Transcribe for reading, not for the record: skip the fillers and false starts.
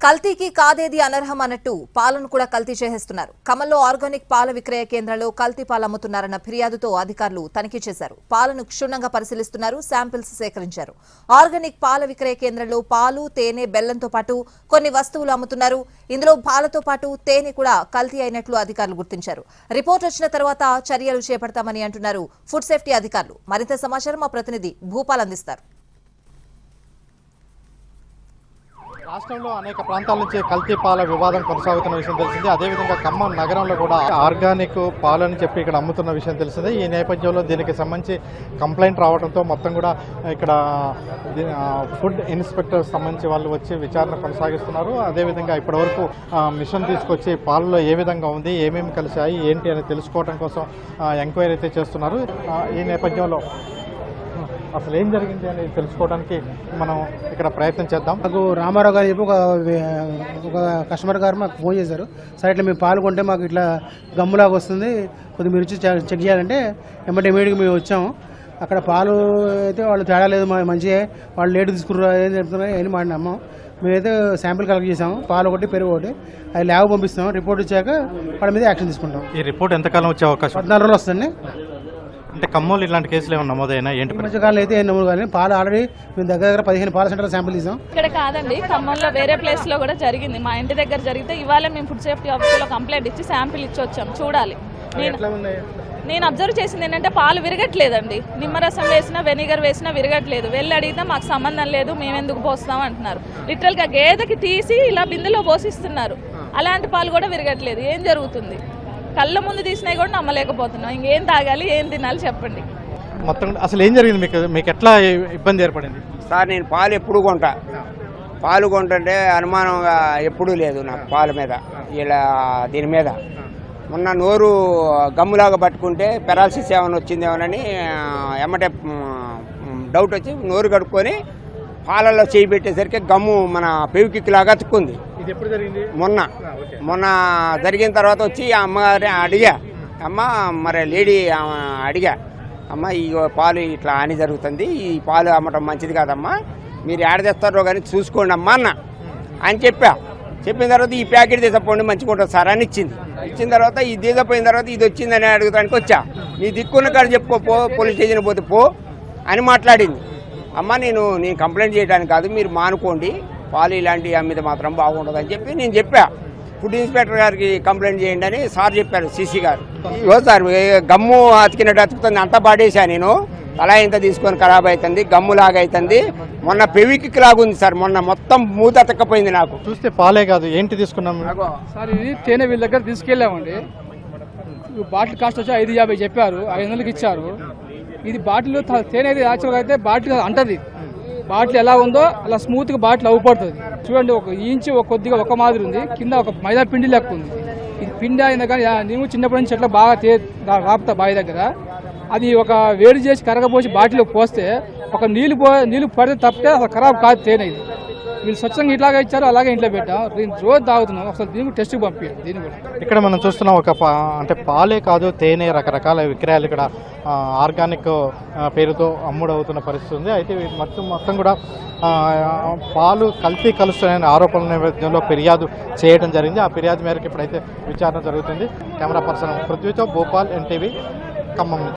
కల్తీకి కాదేది అనర్హం అన్నట్టు పాలను కూడా కల్తీ చేసేస్తున్నారు. ఖమ్మంలో ఆర్గానిక్ పాల విక్రయ కేంద్రంలో కల్తీ పాలు అమ్ముతున్నారన్న ఫిర్యాదుతో అధికారులు తనిఖీ చేశారు. పాలను క్షుణ్ణంగా పరిశీలిస్తున్నారు, శాంపిల్స్ సేకరించారు. ఆర్గానిక్ పాల విక్రయ కేంద్రంలో పాలు, తేనె, బెల్లంతో పాటు కొన్ని వస్తువులు అమ్ముతున్నారు. ఇందులో పాలతో పాటు తేనె కూడా కల్తీ అయినట్లు అధికారులు గుర్తించారు. రిపోర్ట్ వచ్చిన తర్వాత చర్యలు చేపడతామని అంటున్నారు ఫుడ్ సేఫ్టీ అధికారులు. మరింత సమాచారం మా ప్రతినిధి భూపాల్ అందిస్తారు. రాష్ట్రంలో అనేక ప్రాంతాల నుంచి కల్తీ పాల వివాదం కొనసాగుతున్న విషయం తెలిసింది. అదేవిధంగా ఖమ్మం నగరంలో కూడా ఆర్గానిక్ పాలని చెప్పి ఇక్కడ అమ్ముతున్న విషయం తెలిసింది. ఈ నేపథ్యంలో దీనికి సంబంధించి కంప్లైంట్ రావడంతో మొత్తం కూడా ఇక్కడ ఫుడ్ ఇన్స్పెక్టర్ సంబంధించి వాళ్ళు వచ్చి విచారణ కొనసాగిస్తున్నారు. అదేవిధంగా ఇప్పటివరకు మిషన్ తీసుకొచ్చి పాలలో ఏ విధంగా ఉంది, ఏమేమి కలిసాయి, ఏంటి అని తెలుసుకోవడం కోసం ఎంక్వైరీ అయితే చేస్తున్నారు. ఈ నేపథ్యంలో అసలు ఏం జరిగింది అని తెలుసుకోవడానికి మనం ఇక్కడ ప్రయత్నం చేద్దాం. మాకు రామారావు గారు చెప్పి ఒక కస్టమర్ గారు మాకు ఫోన్ చేశారు. సరే ఇట్లా మేము పాలు కొంటే మాకు ఇట్లా గమ్ములాగా వస్తుంది, కొద్దిగా మీరు వచ్చి చెక్ చేయాలంటే ఇమీడియట్గా మేము వచ్చాము. అక్కడ పాలు అయితే వాళ్ళు తేడా లేదు, మంచిగా వాళ్ళు లేటు తీసుకున్నారు, ఏం చెప్తున్నారు ఏం మాడినాము. మేమైతే శాంపిల్ కలెక్ట్ చేసాము, పాలు ఒకటి పెరుగు ఒకటి, అది ల్యాబ్ పంపిస్తాము. రిపోర్ట్ వచ్చాక వాళ్ళ మీద యాక్షన్ తీసుకుంటాం. ఈ రిపోర్ట్ ఎంతకాలం వచ్చే అవకాశం? 14 రోజులు వస్తుంది. అంటే ఖమ్మంలో ఇలాంటి కేసులు ఏమైనా నమోదైనా? ఏంటి మధ్యకాలంలో అయితే ఏం నమోదు కానీ పాలు ఆల్రెడీ మేము దగ్గర 15 పాల సెంటర్ శాంపిల్ తీసాం. ఇక్కడ కాదండి, ఖమ్మంలో వేరే ప్లేస్ లో కూడా జరిగింది. మా ఇంటి దగ్గర జరిగితే ఇవాళ మేము ఫుడ్ సేఫ్టీ ఆఫీసర్లో కంప్లైంట్ ఇచ్చి శాంపిల్ ఇచ్చి వచ్చాం. చూడాలి. నేను అబ్జర్వ్ చేసింది ఏంటంటే పాలు విరగట్లేదండి. నిమ్మరసం వేసినా వెనిగర్ వేసినా విరగట్లేదు. వెళ్ళి అడిగితే మాకు సంబంధం లేదు, మేమెందుకు పోస్తాం అంటున్నారు. లిటరల్ గా గేదెకి తీసి ఇలా బిందెలో పోసిస్తున్నారు. అలాంటి పాలు కూడా విరగట్లేదు. ఏం జరుగుతుంది? కళ్ళ ముందు తీసినాయి కూడా నమ్మలేకపోతున్నాం. ఇంకేం తాగాలి, ఏం తినాలి చెప్పండి. మొత్తం అసలు ఏం జరిగింది? మీకు ఎట్లా ఇబ్బంది ఏర్పడింది? సార్ నేను పాలు ఎప్పుడు కొంటా, పాలు కొంటుంటే అనుమానంగా ఎప్పుడూ లేదు నాకు పాల మీద, ఇలా దీని మీద. మొన్న నోరు గమ్ములాగా పట్టుకుంటే పెరాలసిస్ ఏమైనా వచ్చిందేమోనని ఎమ్మటే డౌట్ వచ్చి నోరు కడుక్కొని పాలల్లో చేయి పెట్టేసరికి గమ్ము మన పెవికిక్లాగా అతుక్కుంది. మొన్న జరిగిన తర్వాత వచ్చి ఆ అమ్మగారి అడిగా, అమ్మ మరి లేడీ అడిగా, అమ్మ ఈ పాలు ఇట్లా హాని జరుగుతుంది, ఈ పాలు అమ్మటం మంచిది కాదమ్మా, మీరు ఏడ తెస్తారో కానీ చూసుకోండి అమ్మా అన్న అని చెప్పిన తర్వాత ఈ ప్యాకెట్ తీసపోండి మంచిగా ఉంటుంది సార్ అని ఇచ్చిన తర్వాత ఇది తీసపోయిన తర్వాత ఇది వచ్చిందని అడుగుతానికి వచ్చా. నీ దిక్కున్న కాడ చెప్పుకో, పోలీస్ స్టేషన్ పోతే పో అని మాట్లాడింది. అమ్మ నేను కంప్లైంట్ చేయడానికి కాదు, మీరు మానుకోండి, పాలు ఇలాంటి అమ్మితే మాత్రం బాగుండదు అని చెప్పి నేను చెప్పా. ఫుడ్ ఇన్స్పెక్టర్ గారికి కంప్లైంట్ చేయండి అని సార్ చెప్పారు, సీసీ గారు. ఇగో సార్ గమ్ము అతికినట్టు అతుకుతుంది, అంతా పాడేసా నేను, అలా ఇంత తీసుకొని ఖరాబ్ అవుతుంది, గమ్ములాగా అవుతుంది. మొన్న పెవికిక్ లాగా ఉంది సార్, మొన్న మొత్తం మూత అతక్కపోయింది. నాకు చూస్తే పాలే కాదు, ఏంటి తీసుకున్నాం సార్? ఇది తేనె వీళ్ళ దగ్గర తీసుకెళ్ళామండి. బాటిల్ కాస్ట్ వచ్చి 550 చెప్పారు, 500కి ఇచ్చారు. ఇది బాటిల్ తేనె అయితే యాక్చువల్గా అయితే బాటిల్ అంటది, బాటిల్ ఎలా ఉందో అలా స్మూత్గా బాటిల్ అవ్వపడుతుంది. చూడండి, ఒక ఇంచు కొద్దిగా ఒక మాదిరి ఉంది, కింద ఒక మైదా పిండి లెక్క ఉంది. ఇది పిండి అయింది కానీ నేను చిన్నప్పటి నుంచి ఎట్లా బాగా రాపుతా బావి దగ్గర. అది ఒక వేడి చేసి కరగపోసి బాటిల్లో పోస్తే ఒక నీళ్ళు పడితే తప్పితే అసలు ఖరాబ్ కాదు తేనె. ఇది వీళ్ళు స్వచ్ఛంగా ఇట్లాగా ఇచ్చారు, అలాగే ఇంట్లో పెట్టాం. రోజు తాగుతున్నాం. ఒకసారి దీనికి టెస్ట్కి పంపించారు. దీన్ని కూడా ఇక్కడ మనం చూస్తున్నాం. అంటే పాలే కాదు, తేనె, రకరకాల విక్రయాలు ఇక్కడ ఆర్గానిక్ పేరుతో అమ్ముడవుతున్న పరిస్థితి ఉంది. అయితే మొత్తం కూడా పాలు కల్తీ కలుస్తున్నాయనే ఆరోపణల నేపథ్యంలో ఫిర్యాదు చేయడం జరిగింది. ఆ ఫిర్యాదు మేరకు ఇప్పుడైతే విచారణ జరుగుతుంది. కెమెరా పర్సన్ పృథ్వీతో భూపాల్, NTV, ఖమ్మం.